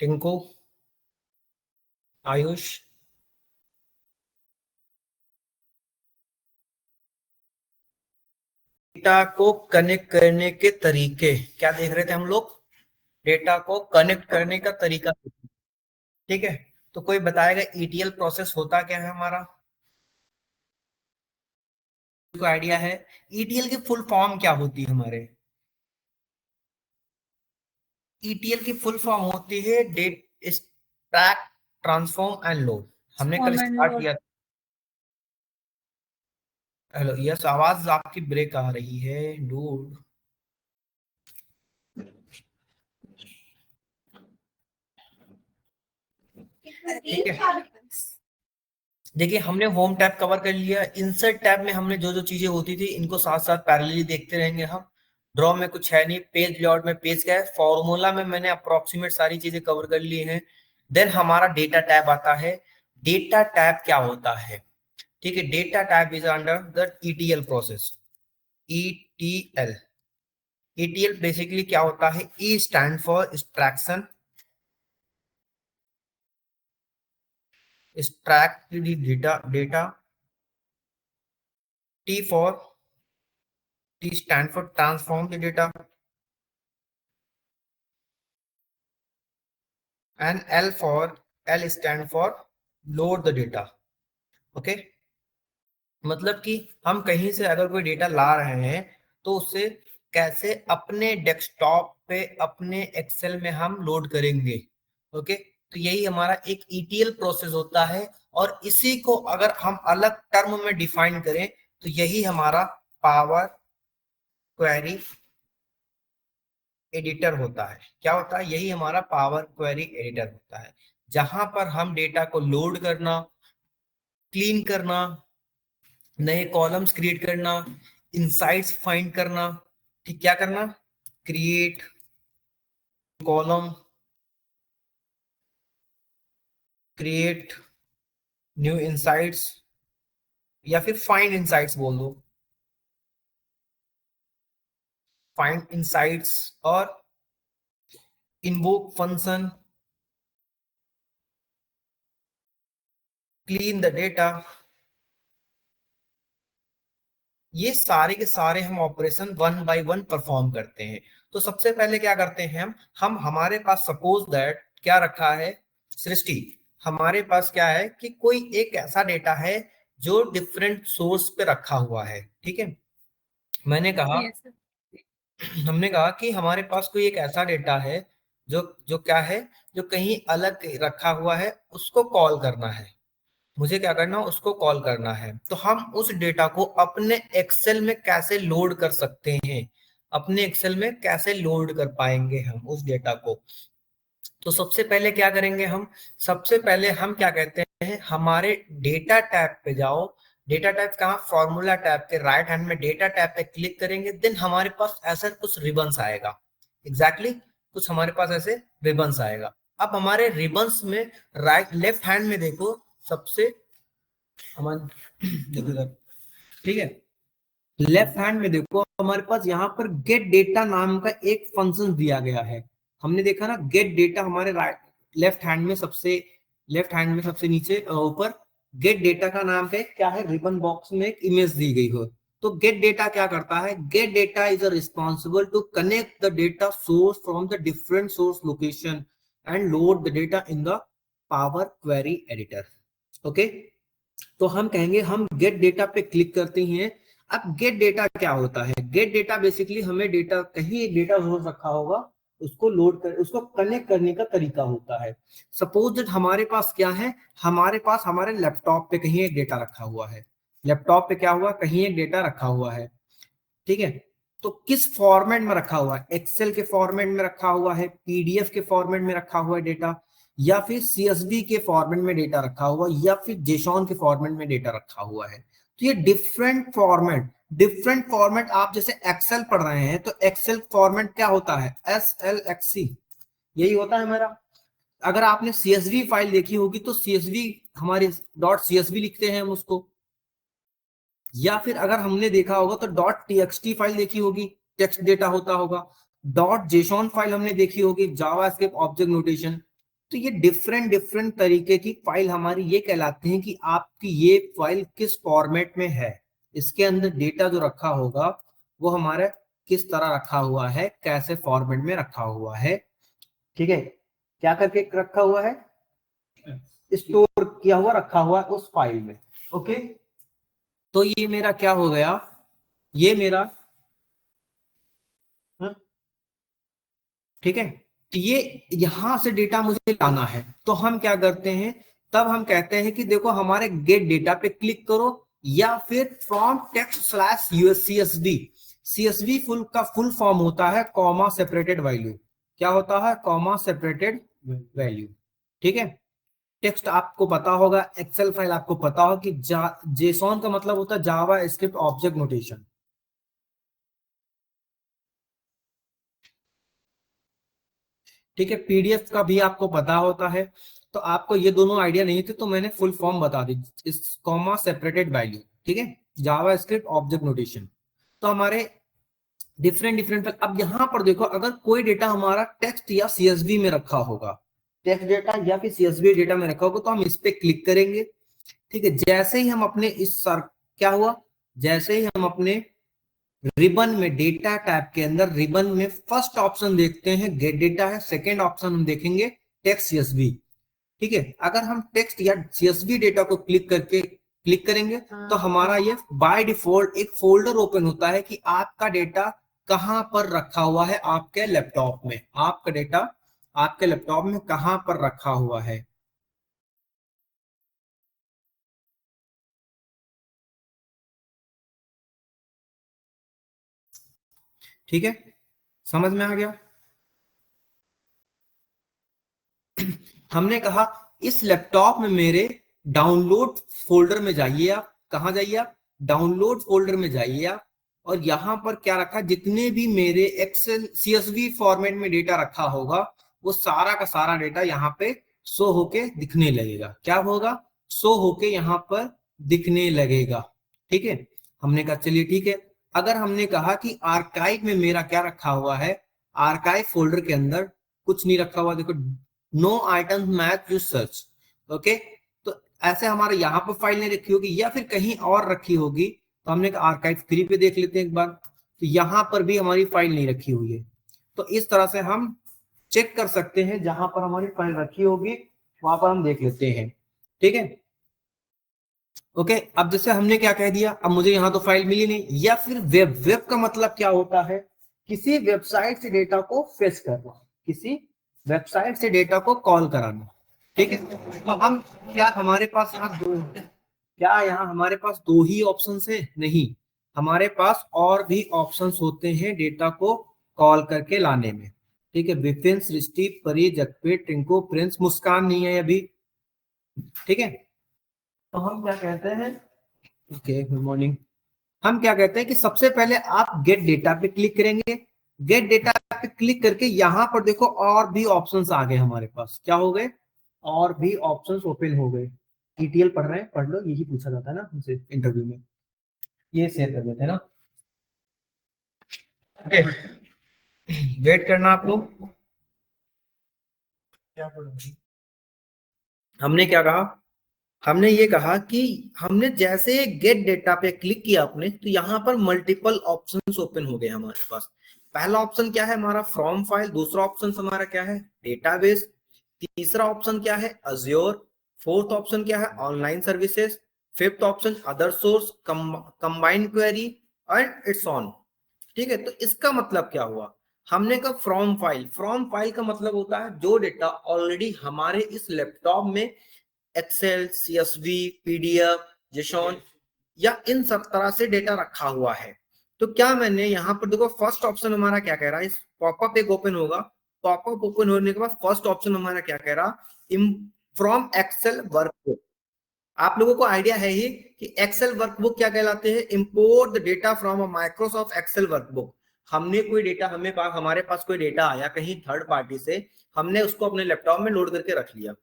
Tinku, Ayush, data को connect करने के तरीके क्या देख रहे थे हम लोग? डेटा को कनेक्ट करने का तरीका। ठीक है, तो कोई बताएगा ईटीएल प्रोसेस होता क्या है हमारा? को आइडिया है ईटीएल की फुल फॉर्म क्या होती है हमारे? ईटीएल की फुल फॉर्म होती है date stack transform and load. हमने कल स्टार्ट किया। हेलो, यस, आवाज आपकी ब्रेक आ रही है डूड। ठीक है, देखिए हमने होम टैब कवर कर लिया। इंसर्ट टैब में हमने जो जो चीजें होती थी इनको साथ साथ पैरेलली देखते रहेंगे हम। ड्रॉ में कुछ है नहीं, पेज लेआउट में पेज क्या है, फॉर्मूला में मैंने अप्रोक्सीमेट सारी चीजें कवर कर ली हैं। देन हमारा डेटा टैब आता है। डेटा टैब क्या होता है? ठीक है, data tab is under the ETL process. ETL, ETL basically क्या होता है? E stand for extraction, extract the data. T for T stand for transform the data, and L stand for load the data. Okay, मतलब कि हम कहीं से अगर कोई डेटा ला रहे हैं तो उसे कैसे अपने डेस्कटॉप पे अपने एक्सेल में हम लोड करेंगे। ओके, तो यही हमारा एक ईटीएल प्रोसेस होता है। और इसी को अगर हम अलग टर्म में डिफाइन करें तो यही हमारा पावर क्वेरी एडिटर होता है। क्या होता है? यही हमारा पावर क्वेरी एडिटर होता है, जहां पर हम डेटा को लोड करना, क्लीन करना, नए कॉलम्स क्रिएट करना, इनसाइट्स फाइंड करना। ठीक, क्या करना? Create column, create new insights, या फिर फाइंड इनसाइट्स बोल दो, फाइंड इनसाइट्स, और invoke function, clean the data. ये सारे के सारे हम operation one by one perform करते हैं। तो सबसे पहले क्या करते हैं हम हमारे पास सपोज दैट क्या रखा है सृष्टि, हमारे पास क्या है कि कोई एक ऐसा डेटा है जो डिफरेंट सोर्स पे रखा हुआ है। ठीक है, मैंने कहा हमने कहा कि हमारे पास कोई एक ऐसा डेटा है जो जो क्या है, जो कहीं अलग रखा हुआ है, उसको कॉल करना है। मुझे क्या करना है? उसको कॉल करना है। तो हम उस डेटा को अपने एक्सेल में कैसे लोड कर सकते हैं? अपने एक्सेल में कैसे लोड कर पाएंगे हम उस डेटा को? तो सबसे पहले क्या करेंगे हम? सबसे पहले हम क्या कहते हैं, हमारे डेटा टैब पे जाओ। डेटा टैब कहाँ? फॉर्मूला टैब के राइट हैंड में डेटा टैब पे क्लिक करेंगे। देन हमारे पास ऐसा कुछ रिबन्स आएगा। एग्जैक्टली कुछ हमारे पास ऐसे रिबन्स आएगा। अब हमारे रिबन्स में राइट लेफ्ट हैंड में देखो, सबसे हमारे देखो इधर, ठीक है, लेफ्ट हैंड में देखो हमारे पास यहाँ पर गेट डेटा नाम का एक फंक्शन दिया गया है। हमने देखा ना, गेट डेटा हमारे राइट लेफ्ट हैंड में सबसे नीचे ऊपर गेट डेटा का नाम पे क्या है, रिबन बॉक्स में एक इमेज दी गई हो। तो गेट डेटा क्या करता है? Get data is responsible to connect the data source from the different source location and load the data in the power query editor. Okay, तो हम कहेंगे हम गेट डेटा पे क्लिक करते हैं। अब गेट डेटा क्या होता है? गेट डेटा बेसिकली हमें डेटा, कहीं एक डेटा सोर्स रखा होगा, उसको लोड कर, उसको कनेक्ट करने का तरीका होता है। सपोज दैट हमारे पास क्या है, हमारे पास हमारे लैपटॉप पे कहीं एक डेटा रखा हुआ है। लैपटॉप पे क्या हुआ? कहीं एक डेटा रखा हुआ है। ठीक है, तो किस फॉर्मेट में रखा हुआ है? एक्सेल के फॉर्मेट में रखा हुआ है, पीडीएफ के फॉर्मेट में रखा हुआ है डेटा, या फिर सीएसवी के फॉर्मेट में डेटा रखा हुआ, या फिर जेसॉन के फॉर्मेट में डेटा रखा हुआ है। तो ये डिफरेंट फॉर्मेट आप जैसे एक्सेल पढ़ रहे हैं तो एक्सेल फॉर्मेट क्या होता है? SLXC, यही होता है हमारा। अगर आपने सीएसवी फाइल देखी होगी तो सीएसवी हमारे .csv लिखते हैं हम उसको, या फिर अगर हमने देखा होगा तो .txt फाइल देखी होगी, टेक्स्ट डेटा होता होगा। .json फाइल हमने देखी होगी, जावास्क्रिप्ट ऑब्जेक्ट नोटेशन। तो ये डिफरेंट डिफरेंट तरीके की फाइल हमारी ये कहलाती हैं कि आपकी ये फाइल किस फॉर्मेट में है, इसके अंदर डेटा जो रखा होगा वो हमारा किस तरह रखा हुआ है, कैसे फॉर्मेट में रखा हुआ है, ठीक है, क्या करके रखा हुआ है, स्टोर किया हुआ रखा हुआ है उस फाइल में। ओके, तो ये मेरा क्या हो गया, ये मेरा, ठीक है, ये यहां से डेटा मुझे लाना है, तो हम क्या करते हैं, तब हम कहते हैं कि देखो हमारे गेट डेटा पे क्लिक करो, या फिर from text slash CSV। CSV full का फुल फॉर्म होता है कॉमा सेपरेटेड वैल्यू। क्या होता है, कॉमा सेपरेटेड वैल्यू, ठीक है। टेक्स्ट आपको पता होगा, एक्सेल फाइल आपको पता होगा कि जेसॉन का मतलब होता है जावा स्क्रिप्ट ऑब्जेक्ट नोटेशन, ठीक है। पीडीएफ का भी आपको पता होता है, तो आपको ये दोनों आइडिया नहीं थे तो मैंने फुल फॉर्म बता दी, इस कॉमा सेपरेटेड वैल्यू, ठीक है, जावा स्क्रिप्ट ऑब्जेक्ट नोटेशन। तो हमारे डिफरेंट डिफरेंट, अब यहां पर देखो अगर कोई डेटा हमारा टेक्स्ट या सीएसवी में रखा होगा, टेक्स्ट डेटा या फिर सीएसवी डेटा में रखा होगा, तो हम इस पे क्लिक करेंगे, ठीक है। जैसे ही हम अपने इस सर क्या हुआ, जैसे ही हम अपने रिबन में डेटा टैब के अंदर रिबन में फर्स्ट ऑप्शन देखते हैं गेट डेटा है, सेकेंड ऑप्शन हम देखेंगे टेक्स्ट सीएसवी, ठीक है। अगर हम टेक्स्ट या सीएसवी डेटा को क्लिक करेंगे तो हमारा ये बाय डिफॉल्ट एक फोल्डर ओपन होता है कि आपका डेटा कहां पर रखा हुआ है, आपके लैपटॉप में, आपका डेटा आपके लैपटॉप में कहां पर रखा हुआ है, ठीक है, समझ में आ गया। हमने कहा इस लैपटॉप में मेरे डाउनलोड फोल्डर में जाइए आप, कहां जाइए आप, डाउनलोड फोल्डर में जाइए आप, और यहां पर क्या रखा, जितने भी मेरे एक्सेल सीएसवी फॉर्मेट में डेटा रखा होगा वो सारा का सारा डेटा यहाँ पे शो होके दिखने लगेगा, क्या होगा, शो होके यहाँ पर दिखने लगेगा, ठीक है। हमने कहा चलिए ठीक है। अगर हमने कहा कि आर्काइव में मेरा क्या रखा हुआ है, आर्काइव फोल्डर के अंदर कुछ नहीं रखा हुआ, देखो no item match you search, okay, तो ऐसे हमारे यहाँ पर फाइल नहीं रखी होगी या फिर कहीं और रखी होगी, तो हमने आर्काइव 3 पे देख लेते हैं एक बार, तो यहाँ पर भी हमारी फाइल नहीं रखी हुई है। तो इस तरह से हम चेक कर सकते हैं, जहां पर हमारी फाइल रखी होगी वहां पर हम देख लेते हैं, ठीक है। ओके, अब जैसे हमने क्या कह दिया, अब मुझे यहाँ तो फाइल मिली नहीं, या फिर वेब का मतलब क्या होता है, किसी वेबसाइट से डेटा को फेच करना, किसी वेबसाइट से डेटा को कॉल कराना, ठीक है। तो हम क्या हमारे पास यहाँ दो, क्या यहाँ हमारे पास दो ही ऑप्शन है, नहीं, हमारे पास और भी ऑप्शन होते हैं डेटा को कॉल करके लाने में, ठीक है। विपिन, सृष्टि, परी, जगप्रीत, टिंकू, प्रिंस, मुस्कान नहीं है अभी, ठीक है। तो हम क्या कहते हैं, ओके गुड मॉर्निंग, हम क्या कहते हैं कि सबसे पहले आप गेट डेटा पे क्लिक करेंगे, गेट डेटा पे क्लिक करके यहाँ पर देखो और भी ऑप्शंस आ गए हमारे पास, क्या हो गए, और भी ऑप्शंस ओपन हो गए। ईटीएल पढ़ रहे हैं, पढ़ लो, यही पूछा जाता है ना हमसे इंटरव्यू में, ये शेयर कर देते हैं ना, ओके। वेट करना आप लोग, क्या हमने क्या कहा, हमने ये कहा कि हमने जैसे गेट डेटा पे क्लिक किया आपने, तो यहाँ पर मल्टीपल ऑप्शंस ओपन हो गए हमारे पास। पहला ऑप्शन क्या है हमारा, फ्रॉम फाइल, दूसरा ऑप्शन हमारा क्या है, डेटाबेस, तीसरा ऑप्शन क्या है, अज्योर, फोर्थ ऑप्शन क्या है, online services, fifth option other source, combined query and it's on, ठीक है। तो इसका मतलब क्या हुआ, हमने कहा फ्रॉम फाइल, फ्रॉम फाइल का मतलब होता है जो डेटा ऑलरेडी हमारे इस लैपटॉप में एक्सेल, सीएसवी, पीडीएफ, जेसॉन या इन सब तरह से डेटा रखा हुआ है। तो क्या मैंने यहाँ पर देखो फर्स्ट ऑप्शन हमारा क्या कह रहा है, इस पॉपअप एक ओपन होगा, पॉपअप ओपन होने के बाद फर्स्ट ऑप्शन हमारा क्या कह रहा, फ्रॉम एक्सेल वर्कबुक। आप लोगों को आइडिया है ही कि एक्सेल वर्कबुक क्या कहलाते हैं, import the data from a Microsoft Excel workbook. हमने कोई डेटा हमारे पास कोई डेटा आया कहीं थर्ड पार्टी से, हमने उसको अपने लैपटॉप में लोड करके रख लिया,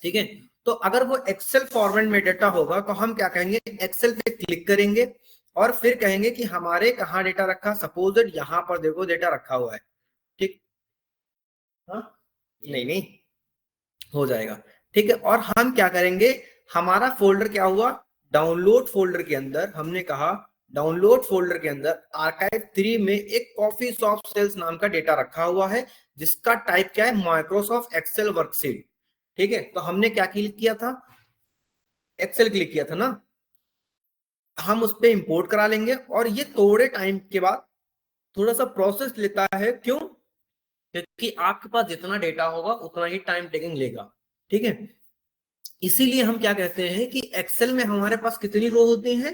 ठीक है। तो अगर वो एक्सेल फॉर्मेट में डेटा होगा तो हम क्या कहेंगे, एक्सेल पे क्लिक करेंगे और फिर कहेंगे कि हमारे कहाँ डेटा रखा, सपोज यहाँ पर देखो डेटा रखा हुआ है, ठीक, हाँ नहीं नहीं, हो जाएगा। ठीक है, और हम क्या करेंगे, हमारा फोल्डर क्या हुआ, डाउनलोड फोल्डर के अंदर हमने कहा, डाउनलोड फोल्डर के अंदर आर्काइव 3 में एक कॉफी शॉप सेल्स नाम का डेटा रखा हुआ है, जिसका टाइप क्या है, माइक्रोसॉफ्ट एक्सेल वर्कशीट। ठीक है, तो हमने क्या क्लिक किया था, एक्सेल क्लिक किया था ना, हम उस पर इंपोर्ट करा लेंगे। और ये थोड़े टाइम के बाद थोड़ा सा प्रोसेस लेता है, क्यों, क्योंकि आपके पास जितना डेटा होगा उतना ही टाइम टेकिंग लेगा। ठीक है, इसीलिए हम क्या कहते हैं कि एक्सेल में हमारे पास कितनी रो होती हैं,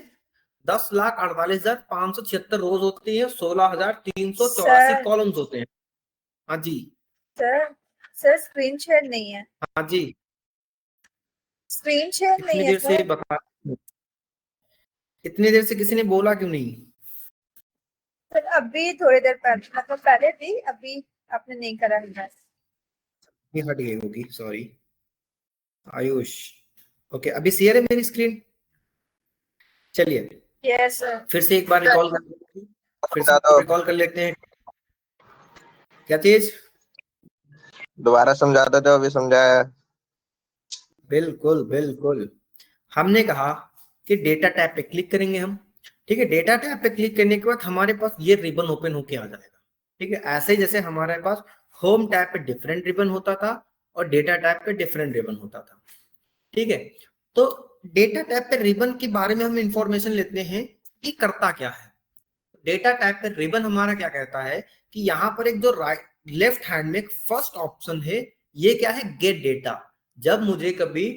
10,48,576 रोज होती है, 16,384 सर कॉलम्स होते हैं। हाँ जी सर सर स्क्रीन शेयर नहीं है, हाँ जी, स्क्रीन शेयर इतनी नहीं है देर से सर। बता, इतनी देर से किसी ने बोला क्यों नहीं। सर अभी थोड़ी देर पहले, मतलब पहले भी, अभी आपने नहीं करा है। ये हट गई होगी, सॉरी आयुष। ओके, अभी शेयर है मेरी स्क्रीन। चलिए यस सर। फिर से एक बार रिकॉल कर लेते हैं, फिर से समझा दो, रिकॉल कर लेते हैं। क्या चीज, दोबारा समझा दो जो अभी समझाया। बिल्कुल बिल्कुल, हमने कहा कि डेटा टैब पे क्लिक करेंगे हम। ठीक है, डेटा टैब पे क्लिक करने के बाद हमारे पास ये रिबन ओपन होके आ जाएगा। ठीक है, ऐसे ही जैसे हमारे पास होम टैब पे डिफरेंट रिबन होता था और डेटा टैब पे डिफरेंट रिबन होता था। ठीक है, तो डेटा टैब पे रिबन के बारे में हम इंफॉर्मेशन लेते हैं कि करता क्या है। डेटा टैब पे रिबन हमारा क्या कहता है कि यहाँ पर एक जो राइट लेफ्ट हैंड में फर्स्ट ऑप्शन है, ये क्या है, गेट डेटा। जब मुझे कभी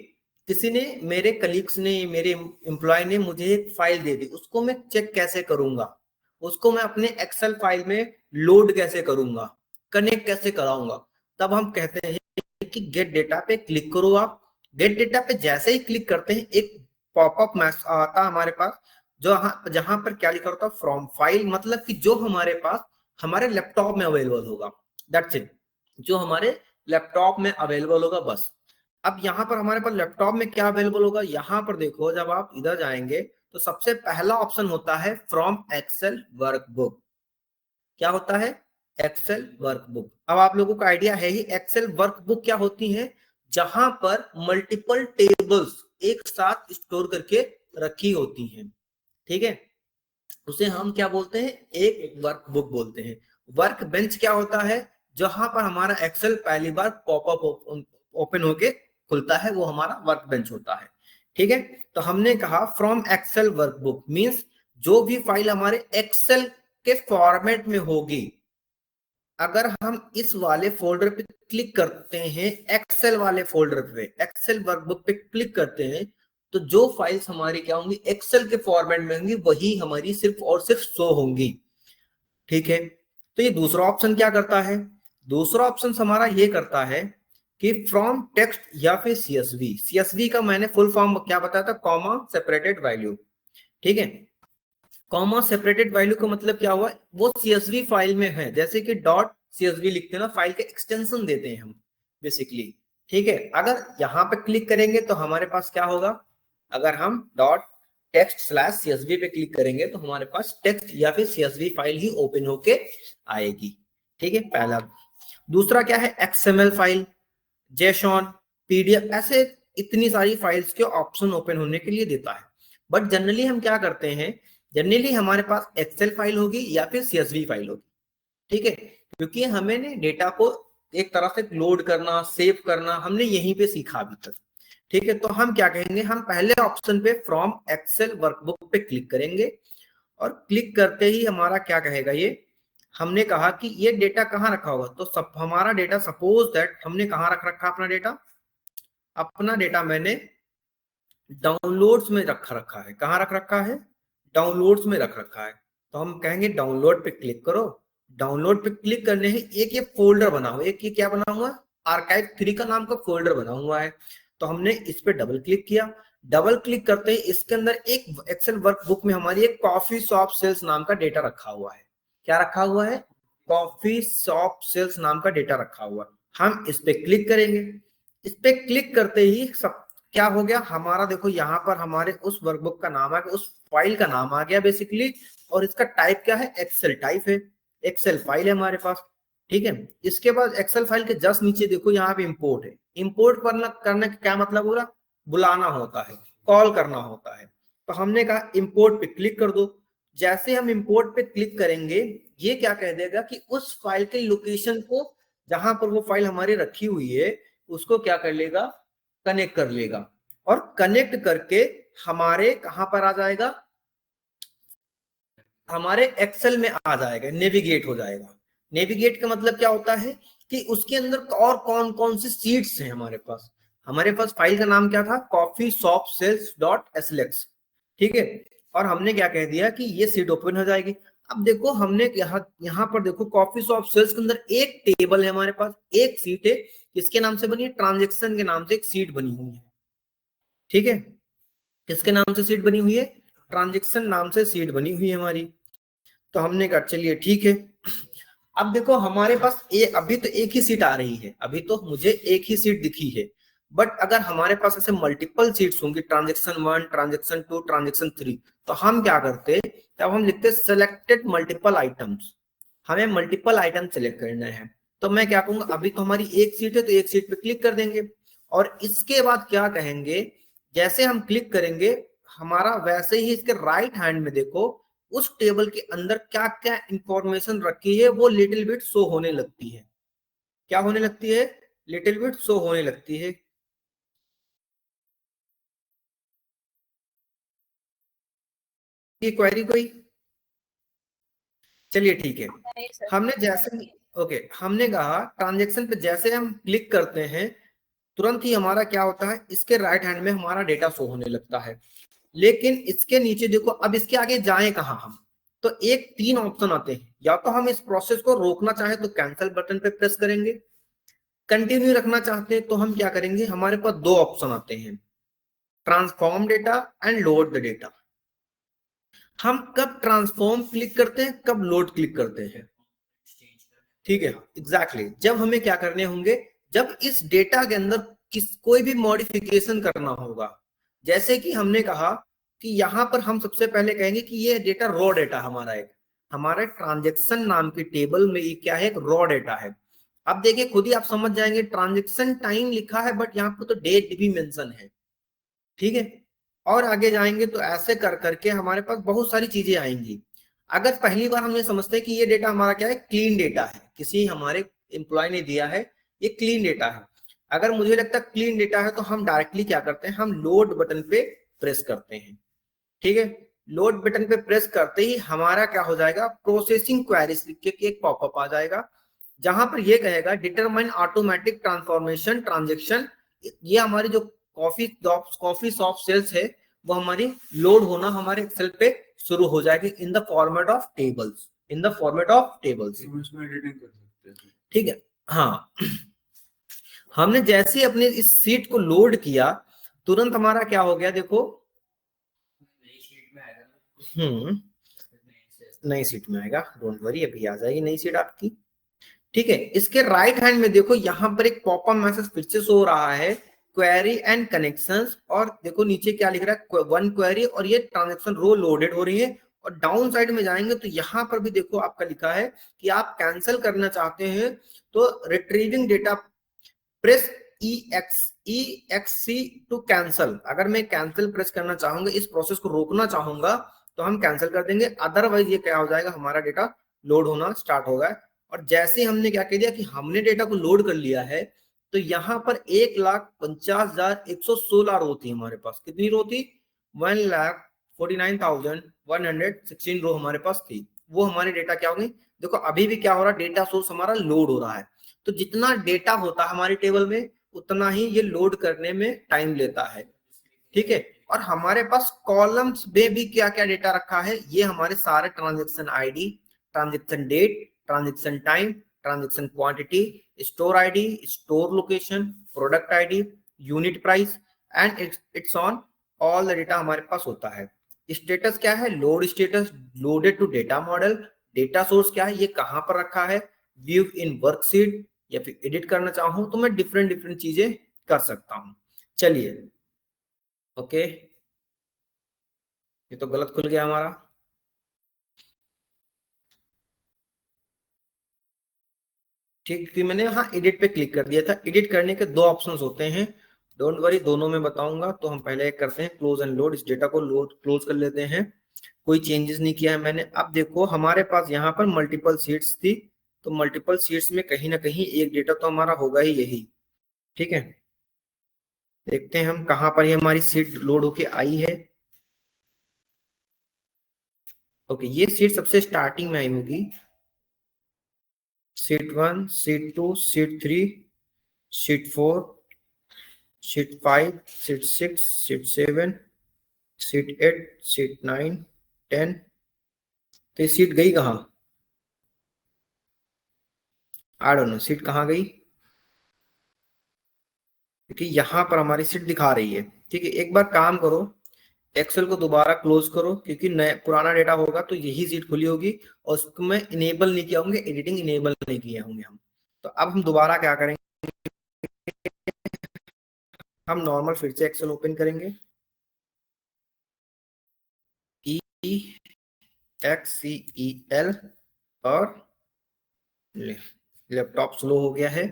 किसी ने, मेरे कलीग्स ने, मेरे एम्प्लॉय ने मुझे एक फाइल दे दी, उसको मैं चेक कैसे करूंगा, उसको मैं अपने एक्सेल फाइल में लोड कैसे करूंगा, कनेक्ट कैसे कराऊंगा, तब हम कहते हैं कि गेट डेटा पे क्लिक करो आप। गेट डेटा पे जैसे ही क्लिक करते हैं एक पॉपअप मैसेज आता है हमारे पास, जो जहां पर क्या लिखा होता है, फ्रॉम फाइल, मतलब कि जो हमारे पास हमारे लैपटॉप में अवेलेबल होगा, दैट्स इट, जो हमारे लैपटॉप में अवेलेबल होगा बस। अब यहाँ पर हमारे पास लैपटॉप में क्या अवेलेबल होगा, यहाँ पर देखो, जब आप इधर जाएंगे तो सबसे पहला ऑप्शन होता है फ्रॉम एक्सेल वर्कबुक। क्या होता है, एक्सेल वर्कबुक। अब आप लोगों को आइडिया है ही एक्सेल वर्कबुक क्या होती है, जहां पर मल्टीपल टेबल्स एक साथ स्टोर करके रखी होती हैं। ठीक है, उसे हम क्या बोलते हैं, एक वर्कबुक बोलते हैं। वर्क बेंच क्या होता है, जहां पर हमारा एक्सेल पहली बार पॉपअप ओपन होके खुलता है, वो हमारा वर्क बेंच होता है। ठीक है, तो हमने कहा फ्रॉम एक्सेल वर्कबुक मींस जो भी फाइल हमारे एक्सेल के फॉर्मेट में होगी, अगर हम इस वाले फोल्डर पे क्लिक करते हैं, एक्सेल वाले फोल्डर पे, एक्सेल वर्कबुक पे क्लिक करते हैं, तो जो फाइल्स हमारी क्या होंगी, एक्सेल के फॉर्मेट में होंगी, वही हमारी सिर्फ और सिर्फ शो होंगी। ठीक है, तो ये दूसरा ऑप्शन क्या करता है, दूसरा ऑप्शन हमारा ये करता है कि फ्रॉम टेक्स्ट या फिर सीएसवी। सीएसवी का मैंने फुल फॉर्म क्या बताया था, कॉमा सेपरेटेड वैल्यू। ठीक है, कॉमा सेपरेटेड वैल्यू का मतलब क्या हुआ, वो सीएसवी फाइल में है, जैसे कि डॉट सीएसवी लिखते हैं ना, फाइल के एक्सटेंशन देते हैं हम बेसिकली। ठीक है, अगर यहाँ पे क्लिक करेंगे तो हमारे पास क्या होगा, अगर हम डॉट टेक्स्ट स्लैश सीएसवी पे क्लिक करेंगे तो हमारे पास टेक्स्ट या फिर सीएसवी फाइल ही ओपन होके आएगी। ठीक है, पहला। दूसरा क्या है, एक्सएमएल फाइल, जेसॉन, पीडीएफ, ऐसे इतनी सारी फाइल्स के ऑप्शन ओपन होने के लिए देता है। बट जनरली हम क्या करते हैं, जनरली हमारे पास एक्सेल फाइल होगी या फिर सीएसवी फाइल होगी। ठीक है, क्योंकि हमें डेटा को एक तरह से लोड करना, सेव करना, हमने यहीं पे सीखा अभी तक। ठीक है, तो हम क्या कहेंगे, हम पहले ऑप्शन पे फ्रॉम एक्सेल वर्कबुक पे क्लिक करेंगे, और क्लिक करते ही हमारा क्या कहेगा, ये हमने कहा कि ये डेटा कहाँ रखा होगा, तो सब हमारा डेटा, सपोज दैट हमने कहाँ रख रखा अपना डेटा, अपना डेटा मैंने डाउनलोड्स में रखा है। कहाँ रख रखा है, डाउनलोड्स में रख रखा है। तो हम कहेंगे डाउनलोड पे क्लिक करो। डाउनलोड पे क्लिक करने ही एक ये फोल्डर बना हुआ, एक ये क्या बना हुआ, आर्काइव 3 का नाम का फोल्डर बना हुआ है। तो हमने इस पे डबल क्लिक किया। डबल क्लिक करते ही इसके अंदर एक एक्सेल वर्कबुक में हमारी एक कॉफी शॉप सेल्स नाम का डेटा रखा हुआ है। क्या रखा हुआ है, कॉफी शॉप सेल्स नाम का डेटा रखा हुआ है। हम इस पे क्लिक करेंगे। इस पे क्लिक करते ही सब क्या हो गया हमारा, देखो यहाँ पर हमारे उस वर्कबुक का नाम आ गया, उस फाइल का नाम आ गया बेसिकली, और इसका टाइप क्या है, एक्सेल टाइप है, एक्सेल फाइल है हमारे पास। ठीक है। इसके बाद एक्सेल फाइल के जस्ट नीचे देखो यहाँ पे इंपोर्ट है। इंपोर्ट करने का क्या मतलब हो रहा, बुलाना होता है, कॉल करना होता है। तो हमने कहा इंपोर्ट पे क्लिक कर दो। जैसे हम इंपोर्ट पे क्लिक करेंगे ये क्या कह देगा कि उस फाइल के लोकेशन को, जहां पर वो फाइल हमारी रखी हुई है, उसको क्या कर लेगा, कनेक्ट कर लेगा। और कनेक्ट करके हमारे कहां पर आ जाएगा, हमारे एक्सेल में आ जाएगा, नेविगेट हो जाएगा। नेविगेट का मतलब क्या होता है कि उसके अंदर और कौन कौन सी सीट्स हैं हमारे पास। हमारे पास फाइल का नाम क्या था, कॉफी शॉप सेल्स डॉट एसएलएक्स, ठीक है। और हमने क्या कह दिया कि ये सीट ओपन हो जाएगी। अब देखो हमने यहाँ पर देखो कॉफी शॉप सेल्स के अंदर एक टेबल है हमारे पास, एक सीट है। किसके नाम से बनी है, ट्रांजेक्शन के नाम से एक सीट बनी हुई है, ठीक है। किसके नाम से सीट बनी हुई है, ट्रांजेक्शन नाम से सीट बनी हुई है हमारी। तो हमने कहा चलिए ठीक है। अब देखो हमारे पास अभी तो एक ही सीट आ रही है, अभी तो मुझे एक ही सीट दिखी है। बट अगर हमारे पास ऐसे मल्टीपल सीट्स होंगी, ट्रांजेक्शन 1, ट्रांजेक्शन 2, ट्रांजेक्शन 3, तो हम क्या करते, तब हम लिखते सेलेक्टेड मल्टीपल आइटम्स। हमें मल्टीपल आइटम सेलेक्ट करना है। तो मैं क्या कहूंगा, अभी तो हमारी एक सीट है तो एक सीट पे क्लिक कर देंगे। और इसके बाद क्या कहेंगे, जैसे हम क्लिक करेंगे हमारा वैसे ही इसके राइट हैंड में देखो उस टेबल के अंदर क्या क्या इंफॉर्मेशन रखी है वो लिटिल बिट शो होने लगती है। क्या होने लगती है, लिटिल बिट शो होने लगती है। ये क्वेरी कोई, चलिए ठीक है। नहीं सर। हमने जैसे, ओके, हमने कहा ट्रांजेक्शन पे जैसे हम क्लिक करते हैं तुरंत ही हमारा क्या होता है, इसके राइट हैंड में हमारा डेटा शो होने लगता है। लेकिन इसके नीचे देखो, अब इसके आगे जाएं कहां हम, तो एक तीन ऑप्शन आते हैं। या तो हम इस प्रोसेस को रोकना चाहे तो कैंसिल बटन पे प्रेस करेंगे, कंटिन्यू रखना चाहते हैं तो हम क्या करेंगे, हमारे पास दो ऑप्शन आते हैं, transform data and load the data. हम कब ट्रांसफॉर्म क्लिक करते हैं, कब लोड क्लिक करते हैं, ठीक है, एग्जैक्टली जब हमें क्या करने होंगे, जब इस डेटा के अंदर कोई भी मॉडिफिकेशन करना होगा। जैसे कि हमने कहा कि यहां पर हम सबसे पहले कहेंगे कि ये डेटा रॉ डेटा हमारा है, हमारे ट्रांजेक्शन नाम की टेबल में ये क्या है, एक रॉ डेटा है। अब देखिए खुद ही आप समझ जाएंगे, ट्रांजेक्शन टाइम लिखा है बट यहाँ पर तो डेट भी मेंशन है, ठीक है। और आगे जाएंगे तो ऐसे कर करके हमारे पास बहुत सारी चीजें आएंगी। अगर पहली बार हम ये समझते हैं कि ये डेटा हमारा क्या है, क्लीन डेटा है, किसी हमारे एम्प्लॉय ने दिया है, ये क्लीन डेटा है। अगर मुझे लगता है क्लीन डेटा है तो हम डायरेक्टली क्या करते हैं, हम लोड बटन पे प्रेस करते हैं, ठीक है। लोड बटन पे प्रेस करते ही हमारा क्या हो जाएगा, प्रोसेसिंग क्वेरीज लिख के एक पॉपअप आ जाएगा, जहां पर ये कहेगा डिटरमाइन ऑटोमेटिक ट्रांसफॉर्मेशन ट्रांजेक्शन। ये हमारी जो कॉफी शॉप सेल्स है वो हमारी लोड होना हमारे एक्सेल पे शुरू हो जाएगी in the format of tables, in the format of tables, ठीक है। हाँ, हमने जैसे अपने इस सीट को लोड किया तुरंत हमारा क्या हो गया, देखो नई सीट में आएगा, डोंट वरी, अभी आ जाएगी नई सीट आपकी, ठीक है। इसके राइट हैंड में देखो यहाँ पर एक पॉपअप मैसेज फिर से शो हो रहा है, क्वेरी एंड कनेक्शंस। और देखो नीचे क्या लिख रहा है, वन क्वेरी, और ये ट्रांजेक्शन रो लोडेड हो रही है। और डाउन साइड में जाएंगे तो यहाँ पर भी देखो आपका लिखा है कि आप कैंसिल करना चाहते हैं तो retrieving data press EXC to cancel. अगर मैं कैंसिल प्रेस करना चाहूंगा, इस प्रोसेस को रोकना चाहूंगा तो हम कैंसिल कर देंगे, अदरवाइज ये क्या हो जाएगा, हमारा डेटा लोड होना स्टार्ट होगा। और जैसे हमने क्या कह दिया कि हमने डेटा को लोड कर लिया है, तो यहाँ पर 1,50,116 रो थी हमारे पास। कितनी रो थी, 1,49,116 रो हमारे पास थी। वो हमारे डेटा क्या होंगे, देखो अभी भी क्या हो रहा है, डेटा सोर्स हमारा लोड हो रहा है। तो जितना डेटा होता है हमारी टेबल में उतना ही ये लोड करने में टाइम लेता है, ठीक है। और हमारे पास कॉलम्स में भी क्या क्या डेटा रखा है, ये हमारे सारे transaction ID, transaction date, transaction time, transaction quantity, store ID, store location, product ID, unit price and it's on all the data हमारे पास होता है। स्टेटस क्या है, load status, loaded to data model. Data source क्या है, ये कहां पर रखा है, व्यू इन वर्कशीट, या फिर एडिट करना चाहूं तो मैं डिफरेंट डिफरेंट चीजें कर सकता हूं। चलिए, ओके, ये तो गलत खुल गया हमारा। ठीक, कि मैंने हाँ एडिट पे क्लिक कर दिया था। एडिट करने के दो ऑप्शंस होते हैं, डोंट वरी, दोनों में बताऊंगा। तो हम पहले एक करते हैं क्लोज एंड लोड, इस डेटा को लोड क्लोज कर लेते हैं। कोई चेंजेस नहीं किया है मैंने। अब देखो हमारे पास यहाँ पर मल्टीपल सीट्स थी, तो मल्टीपल सीट्स में कहीं ना कहीं एक डेटा तो हमारा होगा ही यही। ठीक है, देखते हैं हम कहाँ पर ये हमारी सीट लोड होके आई है। ओके, ये सीट सबसे स्टार्टिंग में आई होगी, seat 1, seat 2, seat 3, seat 4, seat 5, seat 6, seat 7, seat 8, seat 9, 10। तो ये सीट गई कहाँ? आई डोंट नो सीट कहाँ गई, क्योंकि यहाँ पर हमारी सीट दिखा रही है। ठीक है, एक बार काम करो, एक्सेल को दोबारा क्लोज करो, क्योंकि नया पुराना डेटा होगा तो यही सीट खुली होगी और उसको मैं इनेबल नहीं किया होंगे, एडिटिंग इनेबल नहीं किए होंगे हम। तो अब हम दोबारा क्या करेंगे, हम नॉर्मल फिर से एक्सेल ओपन करेंगे, EXCEL, और लैपटॉप स्लो हो गया है।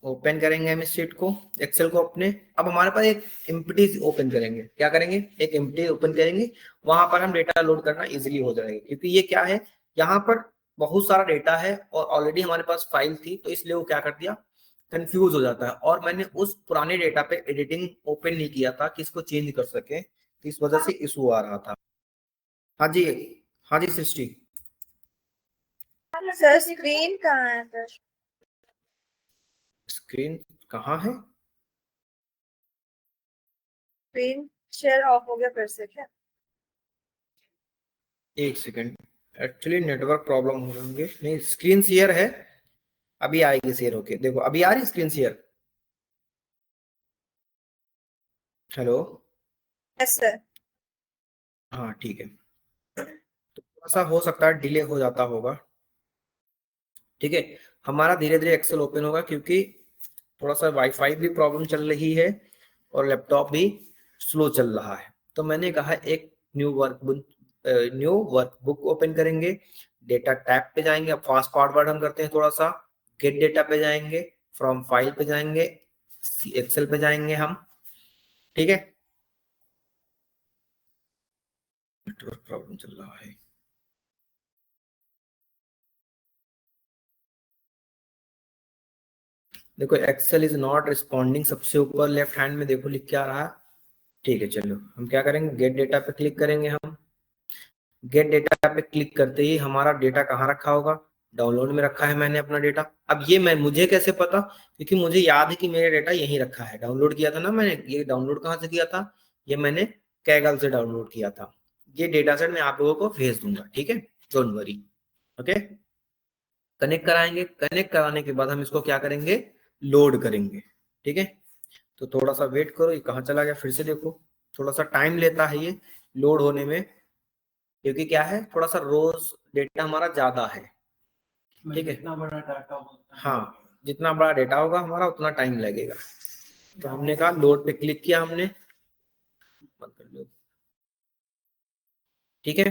ओपन करेंगे हम इस शीट को, एक्सेल को अपने। अब हमारे पास एक एम्प्टी ओपन करेंगे, क्या करेंगे, एक एम्प्टी ओपन करेंगे, वहां पर हम डेटा लोड करना इजीली हो जाएगा। क्योंकि ये क्या है, यहाँ पर बहुत सारा डेटा है और ऑलरेडी हमारे पास फाइल थी, तो इसलिए वो क्या कर दिया, कंफ्यूज हो जाता है। और मैंने उस पुराने डेटा पे एडिटिंग ओपन नहीं किया था कि इसको चेंज कर सके, तो इस वजह से इशू आ रहा था। हाँ जी, हाँ जी सृष्टि। सर स्क्रीन कहाँ है सर? स्क्रीन कहाँ है? स्क्रीन शेयर ऑफ हो गया फिर से क्या? एक सेकंड, एक्चुअली नेटवर्क प्रॉब्लम हो रहे होंगे। नहीं, स्क्रीन शेयर है, अभी आएगी शेयर होके। देखो अभी आ रही screen share. Hello, yes sir. हाँ ठीक है। तो थोड़ा सा हो सकता है डिले हो जाता होगा। ठीक है, हमारा धीरे धीरे एक्सेल ओपन होगा, क्योंकि थोड़ा सा वाईफाई भी प्रॉब्लम चल रही है और लैपटॉप भी स्लो चल रहा है। तो मैंने कहा एक न्यू वर्कबुक ओपन करेंगे, डेटा टैब पे जाएंगे। अब फास्ट फॉरवर्ड हम करते हैं थोड़ा सा, गेट डेटा पे जाएंगे, फ्रॉम फाइल पे जाएंगे, एक्सेल पे जाएंगे हम। ठीक है, नेटवर्क प्रॉब्लम चल रहा है। देखो एक्सेल इज नॉट रिस्पॉन्डिंग, सबसे ऊपर लेफ्ट हैंड में देखो लिख के आ रहा है। ठीक है, चलो हम क्या करेंगे, गेट डेटा पे क्लिक करेंगे हम। गेट डेटा पे क्लिक करते ही हमारा डेटा कहाँ रखा होगा, डाउनलोड में रखा है मैंने अपना डेटा। अब ये मुझे कैसे पता, क्योंकि मुझे याद है कि मेरा डेटा यहीं रखा है, डाउनलोड किया था ना मैंने। ये डाउनलोड कहाँ से किया था, ये मैंने कैगल से डाउनलोड किया था। ये डेटा सेट मैं आप लोगों को भेज दूंगा, ठीक है, डोंट वरी। ओके, कनेक्ट कराएंगे, कनेक्ट कराने के बाद हम इसको क्या करेंगे, लोड करेंगे। ठीक है, तो थोड़ा सा वेट करो, ये कहाँ चला गया, फिर से देखो। थोड़ा सा टाइम लेता है ये लोड होने में, क्योंकि क्या है, थोड़ा सा रोज डेटा हमारा ज्यादा है। ठीक है, जितना बड़ा डाटा होता है, हाँ, जितना बड़ा डेटा होगा हमारा उतना टाइम लगेगा। तो हमने कहा लोड पे क्लिक किया हमने, बंद कर लो। ठीक है,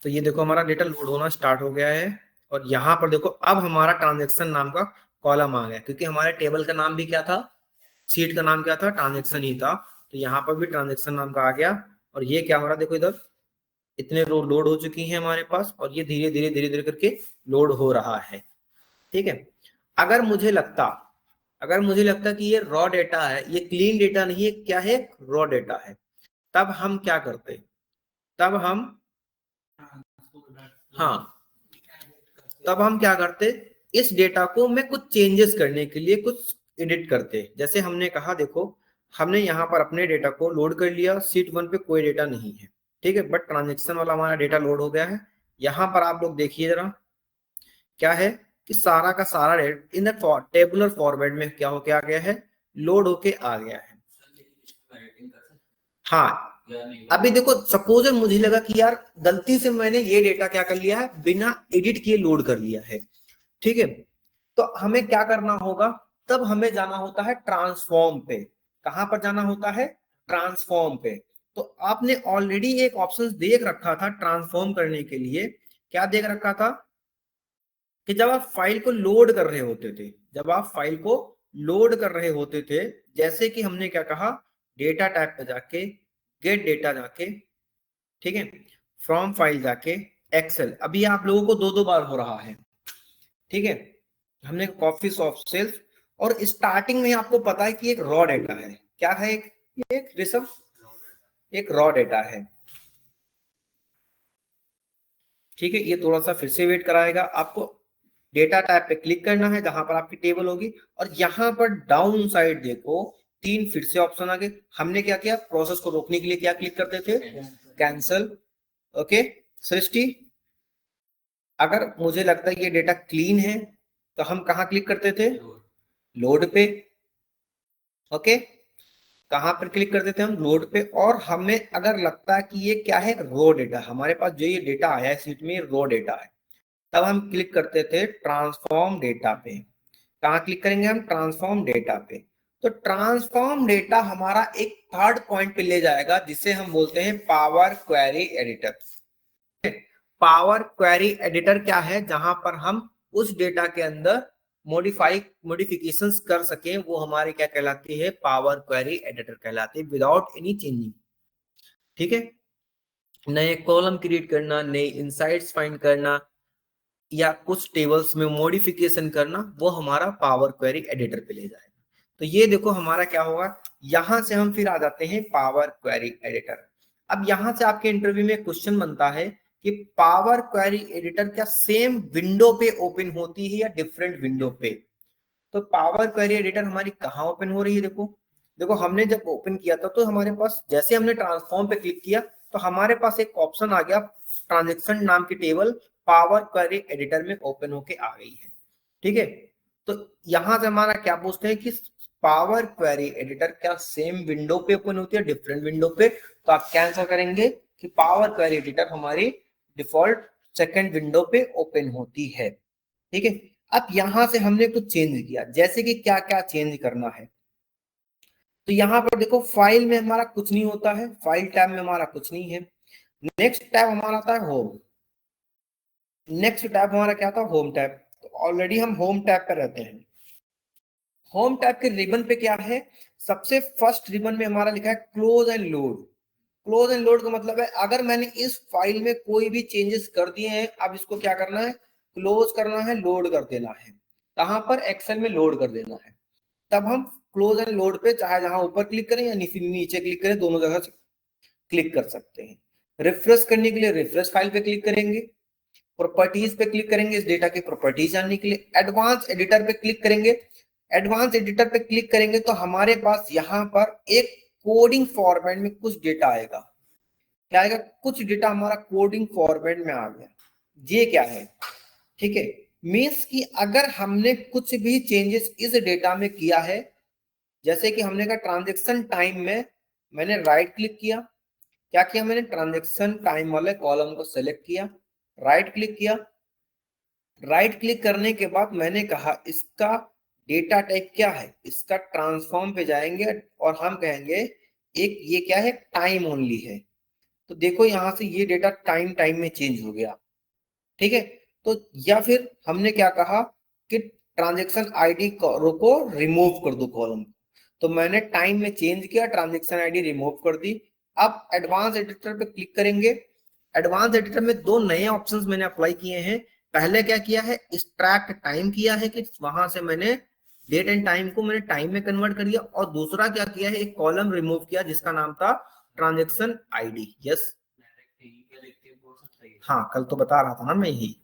तो ये देखो हमारा डेटा लोड होना स्टार्ट हो गया है। और यहाँ पर देखो अब हमारा ट्रांजेक्शन नाम का कॉलम आ गया, क्योंकि हमारे टेबल का नाम भी क्या था, सीट का नाम क्या था, ट्रांजेक्शन ही था। तो यहाँ पर भी ट्रांजेक्शन नाम का आ गया। और ये क्या हो रहा है, देखो इधर इतने रो लोड हो चुकी है हमारे पास, और ये धीरे धीरे धीरे धीरे करके लोड हो रहा है। ठीक है, अगर मुझे लगता कि ये रॉ डेटा है, ये क्लीन डेटा नहीं है, क्या है, रॉ डेटा है, तब हम क्या करते, तब हम हाँ तब हम क्या करते, इस डेटा को मैं कुछ चेंजेस करने के लिए कुछ एडिट करते। जैसे हमने कहा, देखो हमने यहाँ पर अपने डेटा को लोड कर लिया, सीट 1 पे कोई डेटा नहीं है, ठीक है, बट ट्रांजेक्शन वाला हमारा डेटा लोड हो गया है। यहाँ पर आप लोग देखिए जरा, क्या है कि सारा का सारा इन द टेबुलर फॉर्मेट में क्या हो गया है, लोड होके आ गया है। हाँ, अभी देखो सपोज मुझे लगा कि यार गलती से मैंने ये डेटा क्या कर लिया है, बिना एडिट किए लोड कर लिया है। ठीक है, तो हमें क्या करना होगा, तब हमें जाना होता है ट्रांसफॉर्म पे। कहां पर जाना होता है, ट्रांसफॉर्म पे। तो आपने ऑलरेडी एक ऑप्शन देख रखा था ट्रांसफॉर्म करने के लिए, क्या देख रखा था, कि जब आप फाइल को लोड कर रहे होते थे, जब आप फाइल को लोड कर रहे होते थे, जैसे कि हमने क्या कहा, डेटा टैब पे जाके, गेट डेटा जाके, ठीक है, फ्रॉम फाइल जाके, एक्सेल। अभी आप लोगों को दो दो बार हो रहा है, ठीक है। हमने कॉफी शॉप सेल्स, और स्टार्टिंग में आपको पता है कि एक रॉ डेटा है, क्या है, एक ऋषभ, एक रॉ डेटा है, ठीक है। ये थोड़ा सा फिर से वेट कराएगा। आपको डेटा टैब पे क्लिक करना है जहां पर आपकी टेबल होगी, और यहाँ पर डाउन साइड देखो, तीन फिर से ऑप्शन आ गए। हमने क्या किया, प्रोसेस को रोकने के लिए क्या क्लिक करते थे, कैंसल। ओके सृष्टि, अगर मुझे लगता है ये डेटा क्लीन है तो हम कहाँ क्लिक करते थे, लोड पे। ओके, कहां पर क्लिक करते थे हम, लोड पे। और हमें अगर लगता है कि ये क्या है, रो डेटा, हमारे पास जो ये डेटा आया है सीट में रो डेटा है, तब हम क्लिक करते थे ट्रांसफॉर्म डेटा पे। कहाँ क्लिक करेंगे हम, ट्रांसफॉर्म डेटा पे। तो ट्रांसफॉर्म डेटा हमारा एक थर्ड पॉइंट पे ले जाएगा, जिसे हम बोलते हैं power query editor. Power query editor क्या है, जहां पर हम उस डेटा के अंदर मॉडिफिकेशंस कर सकें, वो हमारे क्या कहलाती है, पावर क्वेरी एडिटर कहलाती है, विदाउट एनी चेंजिंग, ठीक है। नए कॉलम क्रिएट करना, नए इनसाइट्स फाइंड करना, या कुछ टेबल्स में मॉडिफिकेशन करना, वो हमारा पावर क्वेरी एडिटर पे ले जाएगा। तो ये देखो हमारा क्या होगा, यहां से हम फिर आ जाते हैं पावर क्वेरी एडिटर। अब यहां से आपके इंटरव्यू में क्वेश्चन बनता है कि पावर क्वेरी एडिटर क्या सेम विंडो पे ओपन होती है या डिफरेंट विंडो पे। तो पावर क्वेरी एडिटर हमारी कहाँ ओपन हो रही है, देखो देखो हमने जब ओपन किया था तो हमारे पास, जैसे हमने ट्रांसफॉर्म पे क्लिक किया तो हमारे पास एक ऑप्शन आ गया, ट्रांजेक्शन नाम की टेबल पावर क्वेरी एडिटर में ओपन होके आ गई है, ठीक है। तो यहां से हमारा क्या पूछते हैं कि पावर क्वेरी एडिटर क्या सेम विंडो पे ओपन होती है, डिफरेंट विंडो पे। तो आप क्या आंसर करेंगे कि पावर क्वेरी एडिटर हमारी डिफॉल्ट सेकंड विंडो पे ओपन होती है, ठीक है। अब यहां से हमने कुछ चेंज किया, जैसे कि क्या क्या चेंज करना है। तो यहाँ पर देखो फाइल में हमारा कुछ नहीं होता है, फाइल टैब में हमारा कुछ नहीं है। नेक्स्ट टैब हमारा आता है होम, नेक्स्ट टैब हमारा क्या था, होम टैब। तो ऑलरेडी हम होम टैब पर रहते हैं। होम टैब के रिबन पे क्या है, सबसे फर्स्ट रिबन में हमारा लिखा है close and load. Close and load का मतलब है अगर मैंने इस फाइल में कोई भी चेंजेस कर दिए हैं, अब इसको क्या करना है, क्लोज करना है, लोड कर देना है। कहां पर, एक्सेल में लोड कर देना है। तब हम क्लोज एंड लोड पे चाहे जहां ऊपर क्लिक करें या नीचे क्लिक करें, दोनों जगह से क्लिक कर सकते हैं। रिफ्रेश करने के लिए रिफ्रेश फाइल पे क्लिक करेंगे, प्रॉपर्टीज पे क्लिक करेंगे इस डेटा की प्रॉपर्टीज जानने के लिए, एडवांस एडिटर पे क्लिक करेंगे। एडवांस एडिटर पे क्लिक करेंगे तो हमारे पास यहाँ पर एक कोडिंग फॉर्मेट में कुछ डेटा आएगा। क्या आएगा, कुछ डेटा हमारा कोडिंग फॉर्मेट में आ गया। ये क्या है, ठीक है, मीन्स कि अगर हमने कुछ भी चेंजेस इस डेटा में किया है, जैसे कि हमने कहा ट्रांजेक्शन टाइम में मैंने राइट क्लिक किया, क्या किया मैंने, ट्रांजेक्शन टाइम वाले कॉलम को सेलेक्ट किया, राइट क्लिक किया। राइट क्लिक करने के बाद मैंने कहा इसका डेटा टाइप क्या है, इसका ट्रांसफॉर्म पे जाएंगे और हम कहेंगे एक ये क्या है, टाइम ओनली है। तो देखो यहां से ये डेटा टाइम टाइम में चेंज हो गया, ठीक है। तो या फिर हमने क्या कहा कि ट्रांजेक्शन आईडी को रिमूव कर दो कॉलम, तो मैंने टाइम में चेंज किया, ट्रांजेक्शन आईडी रिमूव कर दी। अब एडवांस एडिटर पे क्लिक करेंगे। एडवांस एडिटर में दो नए ऑप्शंस मैंने अप्लाई किए हैं। पहले क्या किया है, एक्सट्रैक्ट टाइम किया है कि वहां से मैंने डेट एंड टाइम को मैंने टाइम में कन्वर्ट कर दिया, और दूसरा क्या किया है, एक कॉलम रिमूव किया जिसका नाम था ट्रांजेक्शन आईडी। यस, हाँ कल तो बता रहा था ना, मैं यही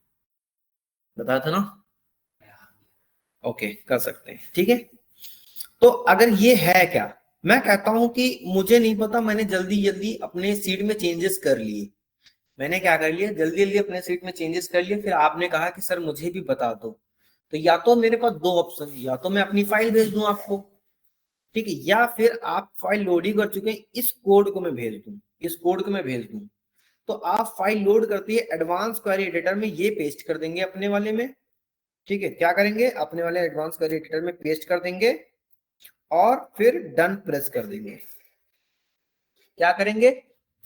बताया था ना। ओके कर सकते हैं, ठीक है। तो अगर ये है क्या, मैं कहता हूं कि मुझे नहीं पता, मैंने जल्दी जल्दी अपने सीट में चेंजेस कर लिए। मैंने क्या कर लिया, जल्दी जल्दी अपने सीट में चेंजेस कर लिए। फिर आपने कहा कि सर मुझे भी बता दो। तो या तो मेरे पास दो ऑप्शन, या तो मैं अपनी फाइल भेज दूं आपको, ठीक है, या फिर आप फाइल लोड ही कर चुके हैं, इस कोड को मैं भेज दूं, इस कोड को मैं भेज दूं। तो आप फाइल लोड करती है एडवांस क्वेरी एडिटर में, ये पेस्ट कर देंगे अपने वाले में, ठीक है। क्या करेंगे, अपने वाले एडवांस क्वेरी एडिटर में पेस्ट कर देंगे और फिर डन प्रेस कर देंगे। क्या करेंगे,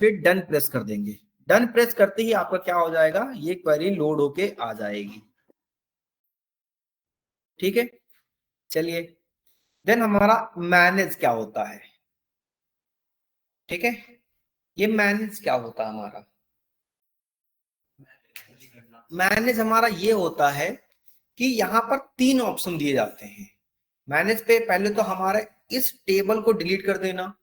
फिर डन प्रेस कर देंगे। डन प्रेस करते ही आपका क्या हो जाएगा, ये क्वेरी लोड होके आ जाएगी। ठीक है, चलिए देन हमारा मैनेज क्या होता है। ठीक है, ये मैनेज क्या होता है हमारा, मैनेज हमारा ये होता है कि यहाँ पर 3 ऑप्शन दिए जाते हैं मैनेज पे। पहले तो हमारा इस टेबल को डिलीट कर देना,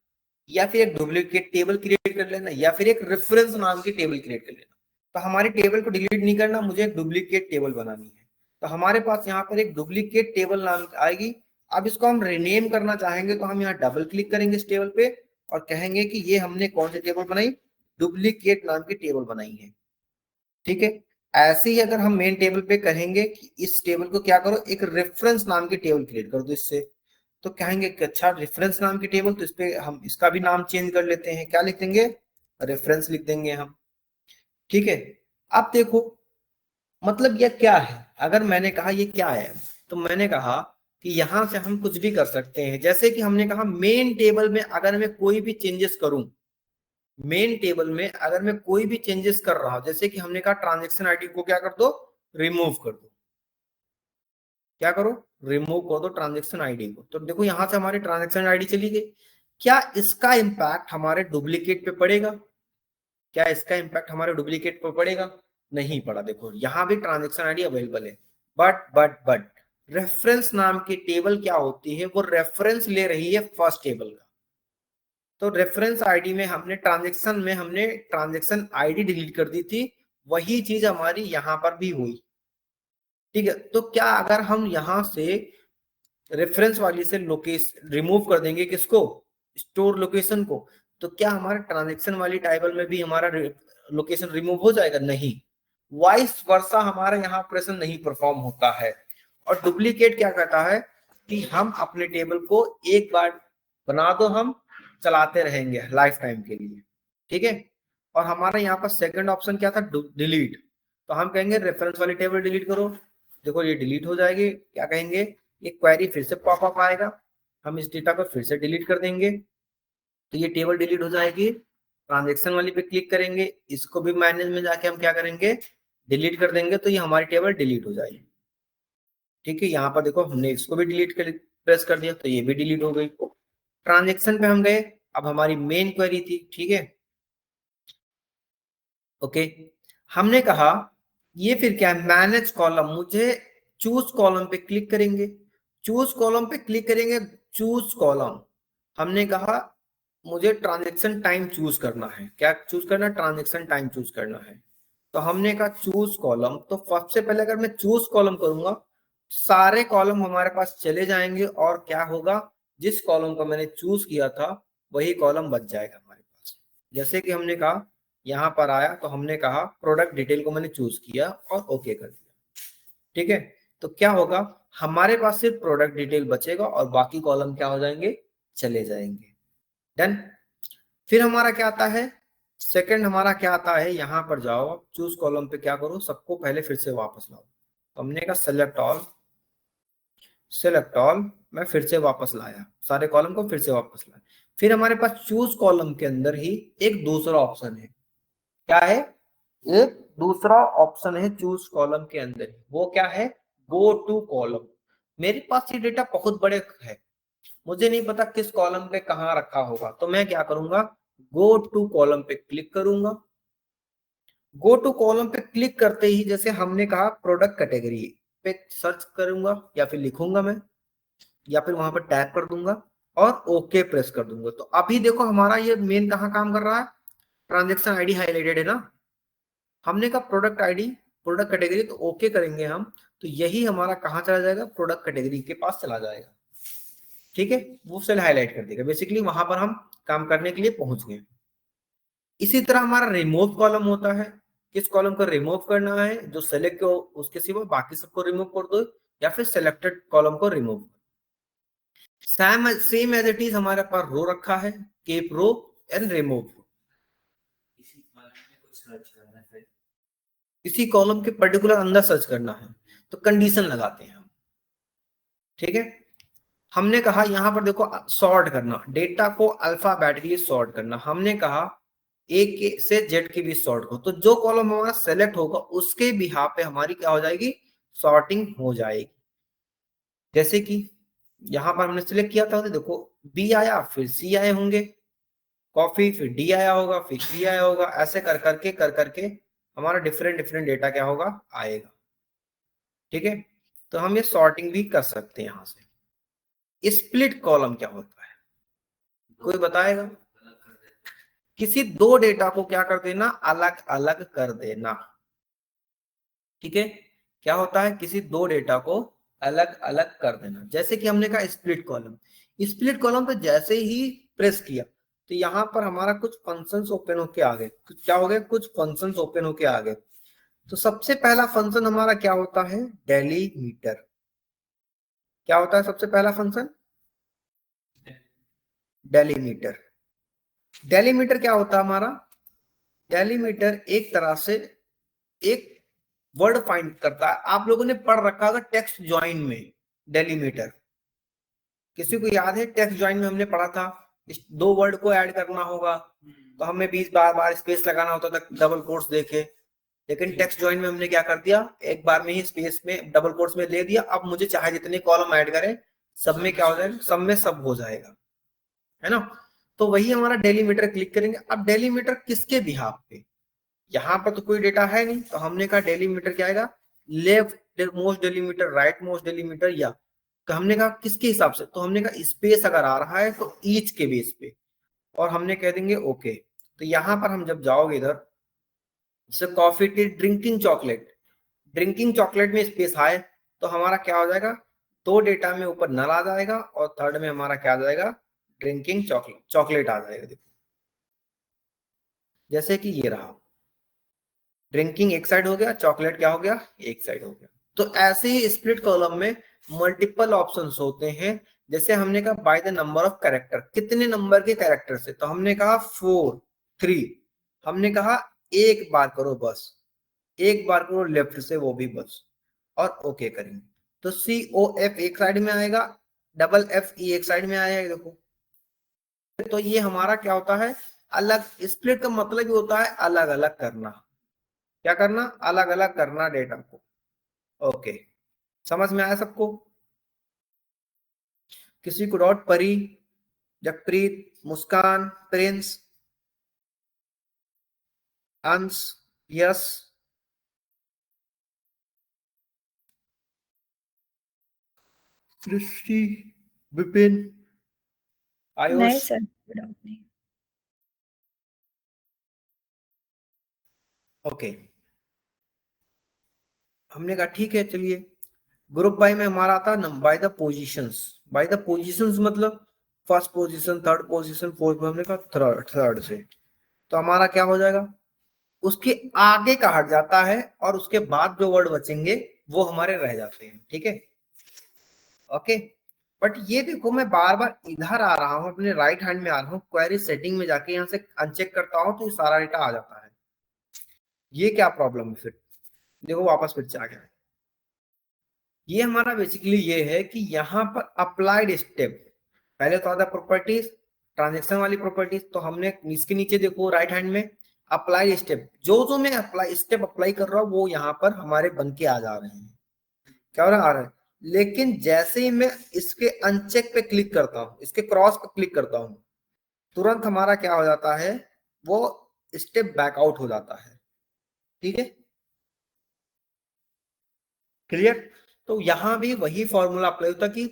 या फिर एक डुप्लीकेट टेबल क्रिएट कर लेना, या फिर एक रेफरेंस नाम की टेबल क्रिएट कर लेना। तो हमारी टेबल को डिलीट नहीं करना, मुझे एक डुप्लीकेट टेबल बनानी है। तो हमारे पास यहाँ पर एक डुप्लीकेट टेबल नाम आएगी। अब इसको हम रिनेम करना चाहेंगे तो हम यहाँ डबल क्लिक करेंगे इस टेबल पे और कहेंगे कि ये हमने कौन सी टेबल बनाई, डुप्लीकेट नाम की टेबल बनाई है। ठीक है, ऐसे ही अगर हम मेन टेबल पे कहेंगे कि इस टेबल को क्या करो, एक रेफरेंस नाम की टेबल क्रिएट कर दो इससे, तो कहेंगे कि अच्छा रेफरेंस नाम की टेबल, तो इस पे हम इसका भी नाम चेंज कर लेते हैं, क्या लिख देंगे, रेफरेंस लिख देंगे हम। ठीक है, अब देखो मतलब ये क्या है, अगर मैंने कहा ये क्या है, तो मैंने कहा कि यहां से हम कुछ भी कर सकते हैं। जैसे कि हमने कहा मेन टेबल में अगर मैं कोई भी चेंजेस करूं, मेन टेबल में अगर मैं कोई भी चेंजेस कर रहा हूं, जैसे कि हमने कहा ट्रांजेक्शन आईडी को क्या कर दो, रिमूव कर दो, क्या करो, रिमूव कर दो ट्रांजेक्शन आईडी को। तो देखो यहां से हमारी ट्रांजेक्शन आईडी चली गई। क्या इसका इंपैक्ट हमारे डुप्लीकेट पे पड़ेगा, क्या इसका इंपैक्ट हमारे डुप्लीकेट पे पड़ेगा, नहीं पड़ा। देखो यहां भी ट्रांजेक्शन आईडी अवेलेबल है, बट रेफरेंस नाम की टेबल क्या होती है, वो रेफरेंस ले रही है फर्स्ट टेबल का। तो रेफरेंस आईडी में हमने ट्रांजेक्शन आईडी डिलीट कर दी थी, वही चीज हमारी यहां पर भी हुई। ठीक है, तो क्या अगर हम यहां से रेफरेंस वाली से लोकेशन रिमूव कर देंगे, किसको, स्टोर लोकेशन को, तो क्या हमारे ट्रांजेक्शन वाली टेबल में भी हमारा लोकेशन रिमूव हो जाएगा, नहीं। वाइस वर्सा हमारा यहाँ ऑपरेशन नहीं परफॉर्म होता है। और डुप्लीकेट क्या कहता है कि हम अपने टेबल को एक बार बना दो, हम चलाते रहेंगे लाइफ टाइम के लिए। ठीक है, और हमारा यहाँ पर सेकंड ऑप्शन क्या था, डिलीट। तो हम कहेंगे रेफरेंस वाली टेबल डिलीट करो, देखो ये डिलीट हो जाएगी। क्या कहेंगे, एक क्वेरी फिर से पॉपअप आएगा, हम इस डेटा को फिर से डिलीट कर देंगे, तो ये टेबल डिलीट हो जाएगी। ट्रांजेक्शन वाली पे क्लिक करेंगे, इसको भी मैनेज में जाके हम क्या करेंगे, डिलीट कर देंगे, तो ये हमारी टेबल डिलीट हो जाएगी। ठीक है, यहाँ पर देखो हमने इसको भी डिलीट कर प्रेस कर दिया, तो ये भी डिलीट हो गई। ट्रांजेक्शन पे हम गए, अब हमारी मेन क्वेरी थी। ठीक है, ओके, हमने कहा ये फिर क्या है, मैनेज कॉलम, मुझे चूज कॉलम पे क्लिक करेंगे, चूज कॉलम पे क्लिक करेंगे, चूज कॉलम, हमने कहा मुझे ट्रांजेक्शन टाइम चूज करना है, क्या चूज करना है, ट्रांजेक्शन टाइम चूज करना है। तो हमने कहा चूज कॉलम, तो सबसे पहले अगर मैं चूज कॉलम करूंगा, सारे कॉलम हमारे पास चले जाएंगे, और क्या होगा, जिस कॉलम को मैंने चूज किया था वही कॉलम बच जाएगा हमारे पास। जैसे कि हमने कहा यहां पर आया, तो हमने कहा प्रोडक्ट डिटेल को मैंने चूज किया और ओके कर दिया। ठीक है, तो क्या होगा, हमारे पास सिर्फ प्रोडक्ट डिटेल बचेगा और बाकी कॉलम क्या हो जाएंगे, चले जाएंगे। डन। फिर हमारा क्या आता है, सेकंड हमारा क्या आता है, यहां पर जाओ चूज कॉलम पे क्या करो, सबको पहले फिर से वापस लाओ। हमने कहा सेलेक्ट ऑल, मैं फिर से वापस लाया, सारे कॉलम को फिर से वापस लाया। फिर हमारे पास चूज कॉलम के अंदर ही एक दूसरा ऑप्शन है, क्या है, एक दूसरा ऑप्शन है चूज कॉलम के अंदर, वो क्या है, गो टू कॉलम। मेरे पास ये डेटा बहुत बड़े है, मुझे नहीं पता किस कॉलम पे कहाँ रखा होगा, तो मैं क्या करूंगा, गो टू कॉलम पे क्लिक करूंगा। गो टू कॉलम पे क्लिक करते ही जैसे हमने कहा प्रोडक्ट कैटेगरी पे सर्च करूंगा, या फिर लिखूंगा मैं, या फिर वहां पर टैप कर दूंगा और ओके प्रेस कर दूंगा। तो अभी देखो हमारा ये मेन कहाँ काम कर रहा है, ट्रांजेक्शन आईडी हाईलाइटेड है ना, हमने कहा प्रोडक्ट आईडी प्रोडक्ट कैटेगरी, तो ओके करेंगे हम, तो यही हमारा कहाँ चला जाएगा, प्रोडक्ट कैटेगरी के पास चला जाएगा। ठीक है, वो सेल हाईलाइट कर देगा, बेसिकली वहां पर हम काम करने के लिए पहुंच गए। इसी तरह हमारा रिमूव कॉलम होता है, किस कॉलम को रिमूव करना है, जो सेलेक्ट हो उसके सिवा बाकी सबको रिमूव कर दो, या फिर सिलेक्टेड कॉलम को remove. Same as it is हमारे पास रो रखा है, कीप रो एंड रिमूव। इसी कॉलम के पर्टिकुलर अंदर सर्च करना है, तो कंडीशन लगाते हैं हम। ठीक है, हमने कहा यहां पर देखो सॉर्ट करना, डेटा को अल्फाबेटिकली सॉर्ट करना, हमने कहा ए के से जेड के बीच सॉर्ट करो, तो जो कॉलम हमारा सेलेक्ट होगा उसके बिहाफ पे हमारी क्या हो जाएगी, सॉर्टिंग हो जाएगी। जैसे कि यहाँ पर हमने सिलेक्ट किया था, तो देखो बी आया, फिर सी आए होंगे, कॉफी, फिर डी आया होगा, फिर सी आया होगा, ऐसे कर करके हमारा डिफरेंट डिफरेंट डेटा क्या होगा, आएगा। ठीक है, तो हम ये सॉर्टिंग भी कर सकते हैं यहाँ से। स्प्लिट कॉलम क्या होता है, कोई बताएगा? किसी दो डेटा को क्या कर देना, अलग अलग कर देना। ठीक है, क्या होता है, किसी दो डेटा को अलग अलग कर देना। जैसे कि हमने कहा स्प्लिट कॉलम, स्प्लिट कॉलम पे जैसे ही प्रेस किया तो यहाँ पर हमारा कुछ फंक्शंस ओपन होके आ गए। क्या हो गए, कुछ फंक्शंस ओपन होके आ गए। तो सबसे पहला फंक्शन हमारा क्या होता है, डेलीमीटर। क्या होता है सबसे पहला फंक्शन, डेलीमीटर। डेलीमीटर क्या होता है हमारा, डेलीमीटर एक तरह से एक वर्ड फाइंड करता है। आप लोगों ने पढ़ रखा होगा टेक्स्ट ज्वाइन में डेलीमीटर, किसी को याद है? टेक्स्ट ज्वाइन में हमने पढ़ा था दो वर्ड को ऐड करना होगा तो हमें 20 बार बार स्पेस लगाना होता था, डबल कोट्स देके। लेकिन टेक्स्ट ज्वाइन में हमने क्या कर दिया, एक बार में ही स्पेस में डबल कोट्स में दे दिया। अब मुझे चाहे जितने कॉलम ऐड करें, सब में क्या हो जाएगा, सब में सब हो जाएगा, है ना। तो वही हमारा डेलीमीटर क्लिक करेंगे। अब डेलीमीटर किसके बिहाफ पे, यहाँ पर तो कोई डेटा है नहीं, तो हमने कहा डेलीमीटर क्या आएगा, left most delimiter, right most delimiter, या तो हमने कहा किसके हिसाब से, तो हमने कहा स्पेस अगर आ रहा है तो ईच के बेस पे, और हमने कह देंगे ओके। तो यहाँ पर हम जब जाओगे इधर, जैसे coffee tea drinking chocolate, drinking chocolate में स्पेस आए तो हमारा क्या हो जाएगा, दो डेटा में ऊपर नल आ जाएगा और थर्ड में हमारा क्या आ जाएगा, ड्रिंकिंग चॉकलेट, चॉकलेट आ जाएगा। देखो जैसे कि ये रहा, ड्रिंकिंग एक साइड हो गया, चॉकलेट क्या हो गया, एक साइड हो गया। तो ऐसे ही स्प्लिट कॉलम में मल्टीपल ऑप्शंस होते हैं। जैसे हमने कहा by the number of character, कितने नंबर के कैरेक्टर से, तो हमने कहा 4 3, हमने कहा एक बार करो बस, एक बार करो लेफ्ट से, वो भी बस, और ओके करेंगे। तो COF एक साइड में आएगा, डबल FE एक साइड में आएगा। देखो तो ये हमारा क्या होता है, अलग। स्प्लिट का मतलब ही होता है अलग अलग करना। क्या करना, अलग अलग करना डेटा को। ओके, समझ में आया सबको? किसी को डाउट? परी, जगप्रीत, मुस्कान, प्रिंस, अंश, यस, सृष्टि, विपिन, नहीं आयुष? सर, डाउट नहीं। ओके, हमने कहा ठीक है, चलिए। ग्रुप बाय में हमारा आता है by the positions. By the positions मतलब first position, third position, fourth, हमने कहा थर्ड, थर्ड से। तो हमारा क्या हो जाएगा, उसके आगे का हट जाता है और उसके बाद जो वर्ड बचेंगे वो हमारे रह जाते हैं। ठीक है, ओके। बट ये देखो मैं बार बार इधर आ रहा हूँ, अपने राइट हैंड में आ रहा हूँ, क्वेरी सेटिंग में जाके यहाँ से अनचेक करता हूँ तो ये सारा डेटा आ जाता है। ये क्या प्रॉब्लम है फिर, देखो वापस फिर से आ गया। ये हमारा बेसिकली ये है कि यहाँ पर अप्लाइड स्टेप, पहले तो आता प्रॉपर्टीज, ट्रांजेक्शन वाली प्रॉपर्टीज, तो हमने इसके नीचे देखो राइट हैंड में अप्लाई स्टेप, जो जो मैं अप्लाई स्टेप अप्लाई कर रहा हूँ वो यहाँ पर हमारे बन के आ जा रहे हैं। क्या हो रहा, आ रहा है। लेकिन जैसे ही मैं इसके अनचेक पे क्लिक करता हूँ, इसके क्रॉस पे क्लिक करता हूँ, तुरंत हमारा क्या हो जाता है, वो स्टेप बैकआउट हो जाता है। ठीक है, क्लियर? तो यहाँ भी वही फॉर्मूला अप्लाई होता कि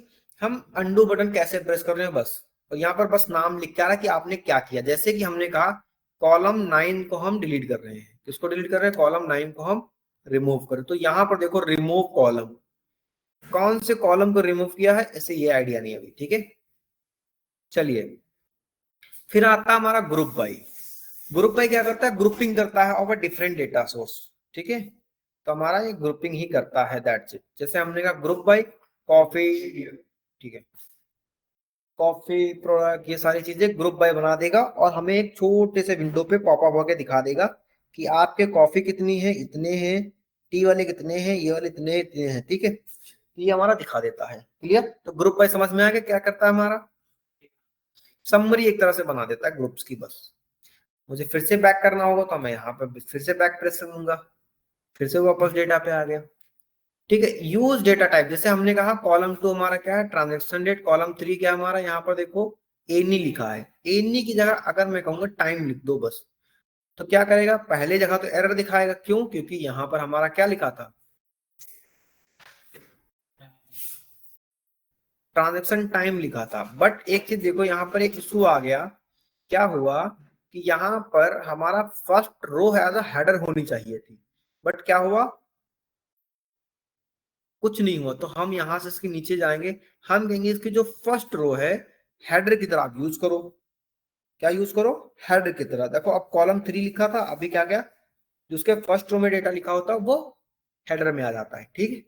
हम अंडू बटन कैसे प्रेस कर रहे हैं बस, और यहाँ पर बस नाम लिख के आ रहा है कि आपने क्या किया। जैसे कि हमने कहा कॉलम 9 को हम डिलीट कर रहे हैं, किसको डिलीट कर रहे हैं, कॉलम 9 को हम रिमूव करें। तो यहाँ पर देखो रिमूव कॉलम, कौन से कॉलम को रिमूव किया है, ऐसे ये आइडिया नहीं अभी। ठीक है, चलिए फिर आता है हमारा ग्रुप बाई। ग्रुप बाई क्या करता है, ग्रुपिंग करता है ओवर डिफरेंट डेटा सोर्स। ठीक है, तो हमारा ये ग्रुपिंग ही करता है, दैट्स इट। जैसे हमने कहा ग्रुप बाई कॉफी, ठीक है, कॉफी प्रोडक्ट, ये सारी चीजें ग्रुप बाय बना देगा और हमें एक छोटे से विंडो पे पॉपअप होकर दिखा देगा कि आपके कॉफी कितनी है, इतने हैं, टी वाले कितने हैं, ये वाले इतने इतने हैं। ठीक है, ये हमारा दिखा देता है। क्लियर? तो ग्रुप बाय समझ में आ गया क्या करता है, हमारा समरी एक तरह से बना देता है ग्रुप्स की। बस मुझे फिर से बैक करना होगा तो मैं यहाँ पे फिर से बैक प्रेस करूंगा, फिर से वापस डेटा पे आ गया। ठीक है। यूज डेटा टाइप, जैसे हमने कहा कॉलम 2 हमारा क्या है, ट्रांजेक्शन डेट, कॉलम 3 क्या हमारा, यहाँ पर देखो एनी लिखा है, एनी की जगह अगर मैं कहूंगा टाइम लिख दो बस, तो क्या करेगा, पहले जगह तो एरर दिखाएगा, क्यों, क्योंकि यहाँ पर हमारा क्या लिखा था, ट्रांजेक्शन टाइम लिखा था। बट एक चीज देखो, यहाँ पर एक इशू आ गया, क्या हुआ कि यहाँ पर हमारा first row as a header होनी चाहिए थी, बट क्या हुआ, कुछ नहीं हुआ। तो हम यहां से इसके नीचे जाएंगे, हम कहेंगे इसकी जो फर्स्ट रो है हेडर की तरह यूज करो। क्या यूज करो, हेडर की तरह। देखो अब कॉलम 3 लिखा था, अभी क्या गया, जो उसके फर्स्ट रो में डेटा लिखा होता है वो हेडर में आ जाता है। ठीक है,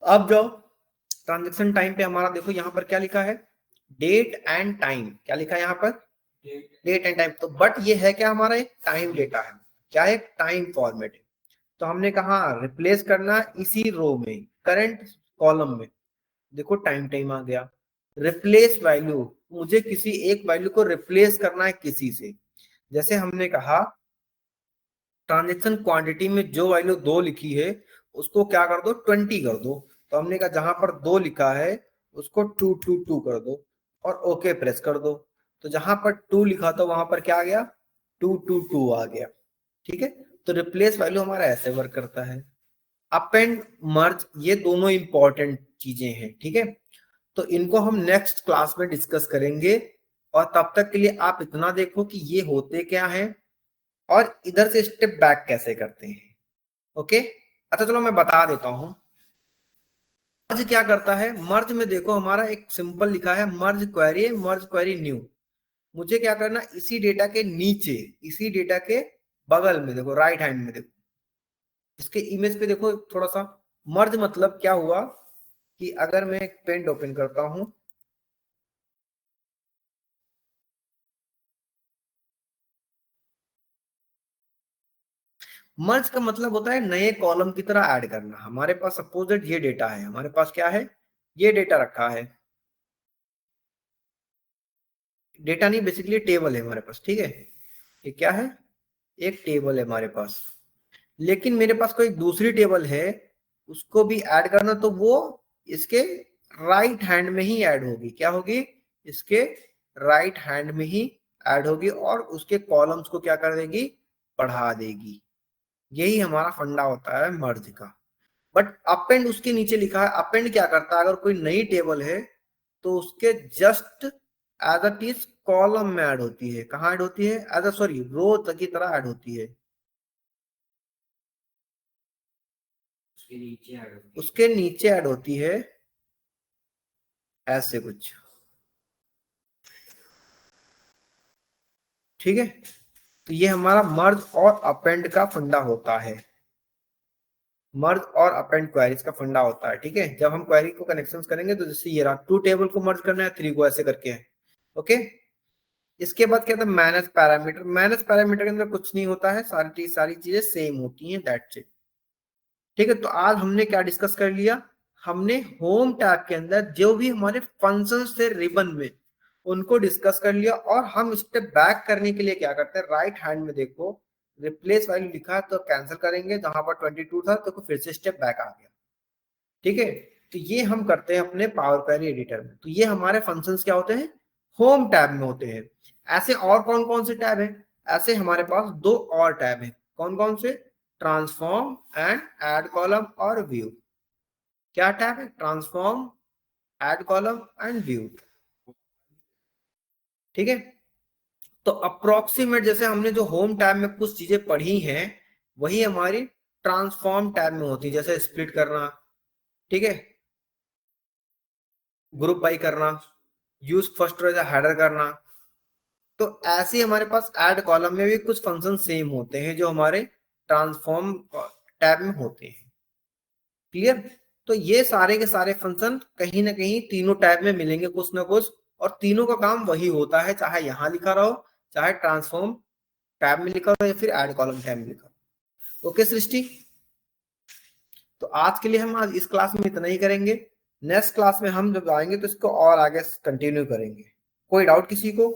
अब जाओ ट्रांजेक्शन टाइम पे, हमारा देखो यहाँ पर क्या लिखा है, डेट एंड टाइम। क्या लिखा है यहाँ पर, डेट एंड टाइम। तो बट ये है क्या, हमारा एक टाइम डेटा है, क्या है, टाइम फॉर्मेट है। तो हमने कहा रिप्लेस करना इसी रो में, करंट कॉलम में, देखो टाइम टाइम आ गया। रिप्लेस वैल्यू, मुझे किसी एक वैल्यू को रिप्लेस करना है किसी से, जैसे हमने कहा ट्रांजेक्शन क्वांटिटी में जो वैल्यू 2 लिखी है उसको क्या कर दो, 20 कर दो। तो हमने कहा जहां पर 2 लिखा है उसको 222 कर दो और ओके प्रेस कर दो। तो जहां पर 2 लिखा था वहां पर क्या आ गया, 222 आ गया। ठीक है, तो रिप्लेस वैल्यू हमारा ऐसे वर्क करता है। अपेंड, मर्ज, ये दोनों इंपॉर्टेंट चीजें हैं। ठीक है, तो इनको हम नेक्स्ट क्लास में डिस्कस करेंगे, और तब तक के लिए आप इतना देखो कि ये होते क्या हैं और इधर से स्टेप बैक कैसे करते हैं। ओके, अच्छा चलो मैं बता देता हूं। मर्ज क्या करता है, मर्ज में देखो हमारा एक सिंपल लिखा है मर्ज क्वेरी न्यू। मुझे क्या करना, इसी डेटा के नीचे, इसी डेटा के बगल में देखो, राइट हैंड में देखो, इसके इमेज पे देखो थोड़ा सा। मर्ज मतलब क्या हुआ कि अगर मैं एक पेंट ओपन करता हूं, मर्ज का मतलब होता है नए कॉलम की तरह ऐड करना। हमारे पास सपोज दैट ये डेटा है, हमारे पास क्या है, ये डेटा रखा है, डेटा नहीं बेसिकली टेबल है हमारे पास। ठीक है, ये क्या है, एक टेबल है हमारे पास, लेकिन मेरे पास कोई दूसरी टेबल है, उसको भी ऐड करना, तो वो इसके राइट हैंड में ही ऐड होगी। क्या होगी, इसके राइट हैंड में ही ऐड होगी, और उसके कॉलम्स को क्या कर देगी, बढ़ा देगी। यही हमारा फंडा होता है मर्ज का। बट अपेंड उसके नीचे लिखा है, अपेंड क्या करता है, अगर कोई नई टेबल है तो उसके just as a is column में ऐड होती है। कहाँ ऐड होती है, एज अ सॉरी रो की तरह ऐड होती है, उसके नीचे ऐड होती है, ऐसे कुछ। ठीक है, तो ये हमारा मर्ज और अपेंड का फंडा होता है, मर्ज और अपेंड क्वेरीज का फंडा होता है। ठीक है, जब हम क्वेरी को कनेक्शंस करेंगे तो जैसे ये रहा, 2 टेबल को मर्ज करना है, 3 को ऐसे करके है। ओके, इसके बाद क्या था, मैनेज पैरामीटर। मैनेज पैरामीटर के अंदर कुछ नहीं होता है, सारी चीजें सेम होती हैं, दैट्स इट। ठीक है, तो आज हमने क्या डिस्कस कर लिया, हमने होम टैब के अंदर जो भी हमारे फंक्शंस थे रिबन में, उनको डिस्कस कर लिया। और हम स्टेप बैक करने के लिए क्या करते हैं, राइट हैंड में देखो रिप्लेस वैल्यू लिखा है तो कैंसिल करेंगे, जहां पर 22 था तो फिर से स्टेप बैक आ गया। ठीक है, तो ये हम करते हैं अपने पावर क्वेरी एडिटर में। तो ये हमारे फंक्शंस क्या होते हैं, होम टैब में होते हैं। ऐसे और कौन कौन से टैब है, ऐसे हमारे पास 2 और टैब है। कौन कौन से, ट्रांसफॉर्म एंड ऐड कॉलम और व्यू। क्या टैब है, transform, add column and view. ठीक है, तो अप्रोक्सीमेट जैसे हमने जो होम टैब में कुछ चीजें पढ़ी हैं, वही हमारी ट्रांसफॉर्म टैब में होती है, जैसे स्प्लिट करना, ठीक है, ग्रुप बाई करना, use first row as header करना। तो ऐसे ही हमारे पास ऐड कॉलम में भी कुछ फंक्शन सेम होते हैं जो हमारे ट्रांसफॉर्म टैब में होते हैं। क्लियर, तो ये सारे के सारे फंक्शन कहीं ना कहीं तीनों टैब में मिलेंगे कुछ ना कुछ, और तीनों का काम वही होता है, चाहे यहां लिखा रहो, चाहे ट्रांसफॉर्म टैब में लिखा हो, या फिर ऐड कॉलम टैब में लिखा हो। ओके सृष्टि, तो आज के लिए हम आज इस क्लास में इतना ही करेंगे। नेक्स्ट क्लास में हम जब आएंगे तो इसको और आगे कंटिन्यू करेंगे। कोई डाउट किसी को?